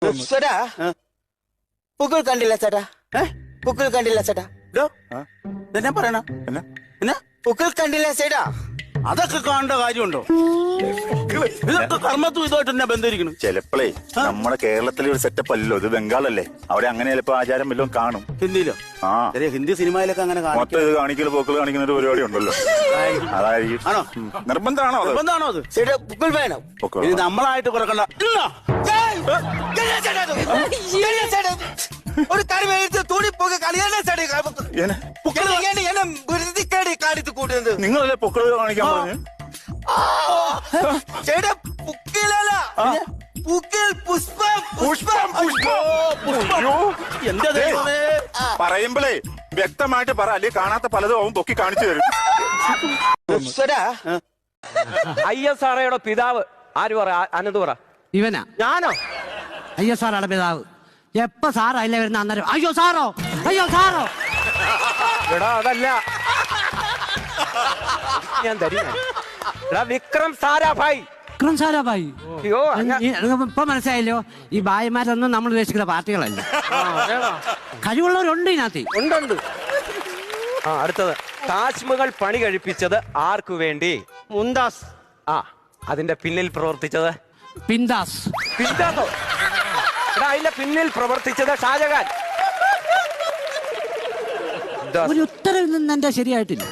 ചേട്ടാ പൂക്കൾ കണ്ടില്ല ചേട്ടാ. പൂക്കൾ കണ്ടില്ല ചേട്ടാ. എന്നാ പറയണ എന്നാ പൂക്കൾ കണ്ടില്ല ചേട്ടാ. അതൊക്കെ കാണേണ്ട കാര്യമുണ്ടോ? ഇതൊക്കെ കർമ്മത്തും ഇതുമായിട്ട് എന്നാ ബന്ധിരിക്കണം. ചിലപ്പോഴേ നമ്മുടെ കേരളത്തിലെ ഒരു സെറ്റപ്പ് അല്ലല്ലോ ഇത്, ബംഗാളല്ലേ, അവിടെ അങ്ങനെ ചിലപ്പോ ആചാരം വല്ലതും കാണും. ഹിന്ദിയിലോ? ആ ചെറിയ ഹിന്ദി സിനിമയിലൊക്കെ അങ്ങനെ മൊത്തം ഇത് കാണിക്കല് പോക്കള് കാണിക്കുന്ന ഒരു പരിപാടി ഉണ്ടല്ലോ, അതായിരിക്കും. ആണോ? നിർബന്ധമാണോ അത്? നിർബന്ധമാണോ അത്? ചേട്ടാ പൂക്കൾ വേണം. ഇനി നമ്മളായിട്ട് കൊടുക്കണ്ട. ഒരു കാര്യം എടുത്ത് തുണി പോകെ കളിയാണേ ചേട്ടാ. കാണിച്ചു കൂട്ടുന്നത് നിങ്ങളല്ലേ പൊക്കള് കാണിക്കാൻ പറഞ്ഞു? ചേട്ടാ പൂക്കിലല്ല, പൂക്കിൽ പുഷ്പം. പുഷ്പം എന്താ പറയുമ്പോഴേ വ്യക്തമായിട്ട് പറ, അല്ലെ കാണാത്ത പലതും അവൻ പൊക്കി കാണിച്ചു തരും. ISROയുടെ പിതാവ് ആര് പറ? അനന്ത് പറ. ഇവനാ? ഞാനോ? ISROയുടെ പിതാവ്. എപ്പോ സാറോ അല്ലേ വരുന്ന അന്നേരം അയ്യോ സാറോ, അയ്യോ സാറോ. എടാ അതല്ല, ഞാൻ തരും. എടാ വിക്രം സാരാഭായ്. വിക്രം സാരാഭായി. അയ്യോ ഇപ്പൊ മനസ്സിലായല്ലോ, ഈ ഭായിമാരൊന്നും നമ്മൾ ഉദ്ദേശിക്കുന്ന പാർട്ടികളല്ല. കഴിവുള്ളവരുണ്ട് ഇതിനകത്ത്. ഉണ്ട്. ആ അടുത്തത്, താജ്മഹൽ പണി കഴിപ്പിച്ചത് ആർക്കു വേണ്ടി? മുന്താസ്. ആ അതിന്റെ പിന്നിൽ പ്രവർത്തിച്ചത്? പിന്താസ്. പിന്താസോ? എടാ അതിന്റെ പിന്നിൽ പ്രവർത്തിച്ചത് ഷാജഹാൻ. ഒരു ഉത്തരവിൽ നിന്ന് എന്റെ ശരിയായിട്ടില്ല.